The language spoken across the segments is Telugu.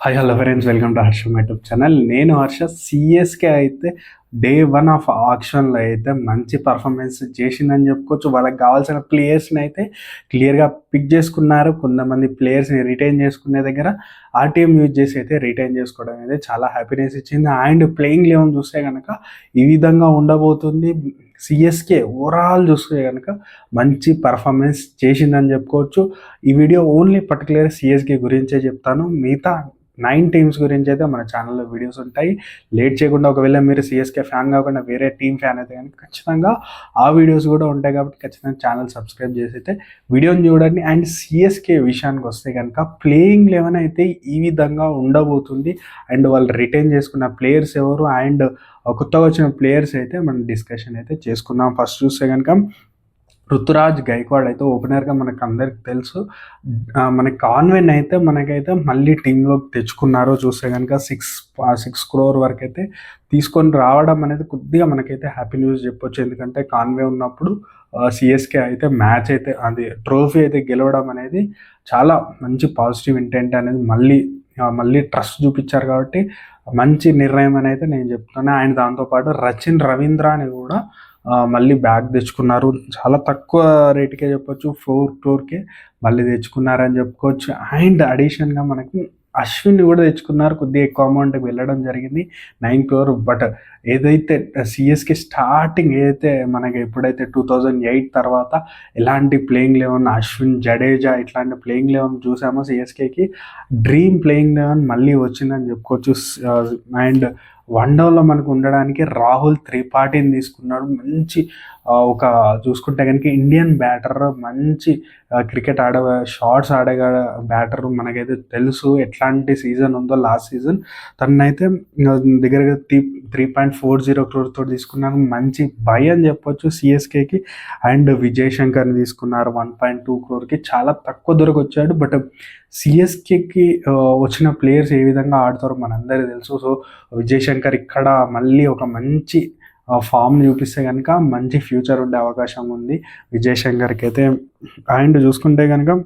Hi hello friends, welcome to Harsha YouTube channel. నేను హర్ష. సిఎస్కే అయితే డే వన్ ఆఫ్ ఆక్షన్లో అయితే మంచి పర్ఫార్మెన్స్ చేసిందని చెప్పుకోవచ్చు. వాళ్ళకి కావాల్సిన ప్లేయర్స్ని అయితే క్లియర్గా పిక్ చేసుకున్నారు. కొంతమంది ప్లేయర్స్ని రిటైన్ చేసుకునే దగ్గర ఆర్టీఎం యూజ్ చేసి అయితే రిటైన్ చేసుకోవడం అయితే చాలా హ్యాపీనెస్ ఇచ్చింది. అండ్ ప్లేయింగ్ లెవెన్ చూస్తే కనుక ఈ విధంగా ఉండబోతుంది. సిఎస్కే ఓవరాల్ చూస్తే కనుక మంచి పర్ఫార్మెన్స్ చేసిందని చెప్పుకోవచ్చు. ఈ వీడియో ఓన్లీ పర్టికులర్ సిఎస్కే గురించే చెప్తాను. మిగతా 9 టీమ్స్ గురించి అయితే మన ఛానల్లో వీడియోస్ ఉంటాయి. లేట్ చేయకుండా, ఒకవేళ మీరు సిఎస్కే ఫ్యాన్ కాకుండా వేరే టీమ్ ఫ్యాన్ అయితే కనుక ఖచ్చితంగా ఆ వీడియోస్ కూడా ఉంటాయి కాబట్టి ఖచ్చితంగా ఛానల్ సబ్స్క్రైబ్ చేసి అయితే వీడియోని చూడండి. అండ్ సిఎస్కే విషయానికి వస్తే కనుక ప్లేయింగ్ లెవెన్ అయితే ఈ విధంగా ఉండబోతుంది. అండ్ వాళ్ళు రిటైన్ చేసుకున్న ప్లేయర్స్ ఎవరు అండ్ కొత్తగా వచ్చిన ప్లేయర్స్ అయితే మనం డిస్కషన్ అయితే చేసుకుందాం. ఫస్ట్ చూస్తే కనుక రుతురాజ్ గైక్వాడ్ అయితే ఓపెనర్గా మనకు అందరికి తెలుసు. మన కాన్వెన్ అయితే మనకైతే మళ్ళీ టీంలోకి తెచ్చుకున్నారు. చూస్తే కనుక 6 crore వరకు అయితే తీసుకొని రావడం అనేది కొద్దిగా మనకైతే హ్యాపీ న్యూస్ చెప్పొచ్చు. ఎందుకంటే కాన్వే ఉన్నప్పుడు సిఎస్కే అయితే మ్యాచ్ అయితే అది ట్రోఫీ అయితే గెలవడం అనేది చాలా మంచి పాజిటివ్ ఇంటెంట్ అనేది మళ్ళీ ట్రస్ట్ చూపించారు కాబట్టి మంచి నిర్ణయం అని అయితే నేను చెప్తున్నా. అండ్ దాంతోపాటు రచిన్ రవీంద్ర అని కూడా మళ్ళీ బ్యాగ్ తెచ్చుకున్నారు. చాలా తక్కువ రేటుకే చెప్పొచ్చు, 4 crore మళ్ళీ తెచ్చుకున్నారని చెప్పుకోవచ్చు. అండ్ అడిషన్గా మనకి అశ్విన్ కూడా తెచ్చుకున్నారు. కొద్దిగా ఎక్కువ అమౌంట్కి వెళ్ళడం జరిగింది, 9 crore. బట్ ఏదైతే సిఎస్కే స్టార్టింగ్ ఏదైతే మనకి ఎప్పుడైతే 2008 తర్వాత ఎలాంటి ప్లేయింగ్ లెవెన్ అశ్విన్, జడేజా ఇట్లాంటి ప్లేయింగ్ లెవెన్ చూసామో సిఎస్కేకి డ్రీమ్ ప్లేయింగ్ లెవెన్ మళ్ళీ వచ్చిందని చెప్పుకోవచ్చు. అండ్ వన్డౌన్లో మనకు ఉండడానికి రాహుల్ త్రిపాఠిని తీసుకున్నాడు. మంచి ఒక చూసుకుంటే కనుక ఇండియన్ బ్యాటర్, మంచి క్రికెట్ షార్ట్స్ ఆడే బ్యాటర్. మనకైతే తెలుసు ఎట్లాంటి సీజన్ ఉందో లాస్ట్ సీజన్. తనైతే దగ్గరగా 3.40 crore తోటి తీసుకున్నాను. మంచి బై అని చెప్పొచ్చు సిఎస్కేకి. అండ్ విజయ్ శంకర్ని తీసుకున్నారు 1.2 crore. చాలా తక్కువ ధరకు వచ్చాడు. బట్ సిఎస్కేకి వచ్చిన ప్లేయర్స్ ఏ విధంగా ఆడతారో మనందరికీ తెలుసు. సో విజయ్ శంకర్ ఇక్కడ మళ్ళీ ఒక మంచి ఫామ్ని చూపిస్తే కనుక మంచి ఫ్యూచర్ ఉండే అవకాశం ఉంది విజయ్ శంకర్కి అయితే. అండ్ చూసుకుంటే కనుక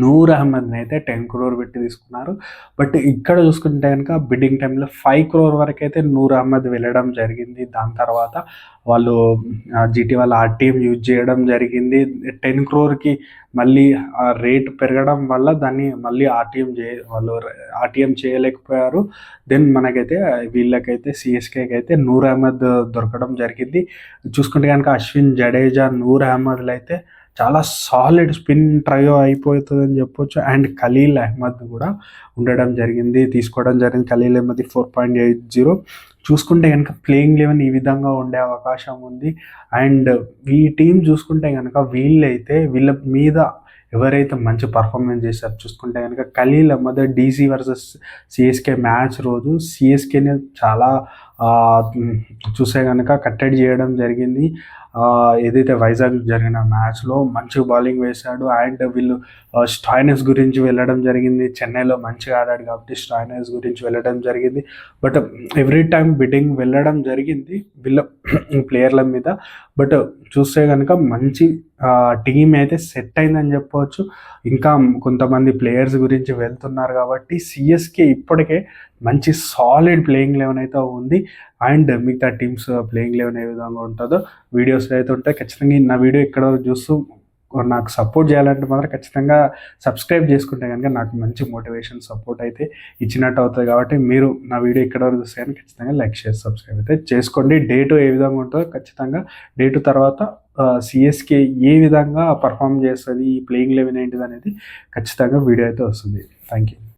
నూర్ అహ్మద్ని అయితే 10 crore పెట్టి తీసుకున్నారు. బట్ ఇక్కడ చూసుకుంటే కనుక బిడ్డింగ్ టైంలో 5 crore వరకు అయితే నూర్ అహ్మద్ వెళ్ళడం జరిగింది. దాని తర్వాత వాళ్ళు జీటీ వాళ్ళ ఆర్టీఎం యూజ్ చేయడం జరిగింది. 10 crore మళ్ళీ ఆ రేట్ పెరగడం వల్ల దాన్ని మళ్ళీ వాళ్ళు ఆర్టీఎం చేయలేకపోయారు. దెన్ మనకైతే వీళ్ళకైతే సిఎస్కేకి అయితే నూర్ అహ్మద్ దొరకడం జరిగింది. చూసుకుంటే కనుక అశ్విన్, జడేజా, నూర్ అహ్మద్లు అయితే చాలా సాలిడ్ స్పిన్ ట్రయో అయిపోతుందని చెప్పొచ్చు. అండ్ ఖలీల్ అహ్మద్ కూడా తీసుకోవడం జరిగింది. ఖలీల్ అహ్మద్ 4.80. చూసుకుంటే కనుక ప్లేయింగ్ లెవెన్ ఈ విధంగా ఉండే అవకాశం ఉంది. అండ్ ఈ టీం చూసుకుంటే కనుక వీళ్ళ మీద ఎవరైతే మంచి పర్ఫార్మెన్స్ చేశారు చూసుకుంటే కనుక Khaleel Ahmed DC versus CSK match రోజు సిఎస్కేని చాలా చూసే కనుక కట్టడి చేయడం జరిగింది. ఏదైతే వైజాగ్ జరిగిన మ్యాచ్లో మంచి బౌలింగ్ వేశాడు. అండ్ వీళ్ళు స్టాయినస్ గురించి వెళ్ళడం జరిగింది. చెన్నైలో మంచిగా ఆడాడు కాబట్టి స్టాయినస్ గురించి వెళ్ళడం జరిగింది. బట్ ఎవ్రీ టైం బిడ్డింగ్ వెళ్ళడం జరిగింది వీళ్ళ ప్లేయర్ల మీద. బట్ చూస్తే కనుక మంచి టీం అయితే సెట్ అయిందని చెప్పవచ్చు. ఇంకా కొంతమంది ప్లేయర్స్ గురించి వెళ్తున్నారు కాబట్టి సిఎస్కే ఇప్పటికే మంచి సాలిడ్ ప్లేయింగ్ లెవెన్ అయితే ఉంది. అండ్ మిగతా టీమ్స్ ప్లేయింగ్ లెవెన్ ఏ విధంగా ఉంటుందో వీడియోస్ అయితే ఉంటాయి. ఖచ్చితంగా నా వీడియో ఇక్కడ చూస్తూ నాకు సపోర్ట్ చేయాలంటే మాత్రం ఖచ్చితంగా సబ్స్క్రైబ్ చేసుకుంటే కనుక నాకు మంచి మోటివేషన్ సపోర్ట్ అయితే ఇచ్చినట్టు అవుతుంది. కాబట్టి మీరు నా వీడియో ఇక్కడ వరకు చూస్తే కానీ ఖచ్చితంగా లైక్ చేసి సబ్స్క్రైబ్ అయితే చేసుకోండి. డే 2 ఏ విధంగా ఉంటుందో ఖచ్చితంగా డే 2 తర్వాత సిఎస్కే ఏ విధంగా పర్ఫామ్ చేస్తుంది, ఈ ప్లేయింగ్ లెవెన్ ఏంటిది అనేది ఖచ్చితంగా వీడియో అయితే వస్తుంది. Thank you.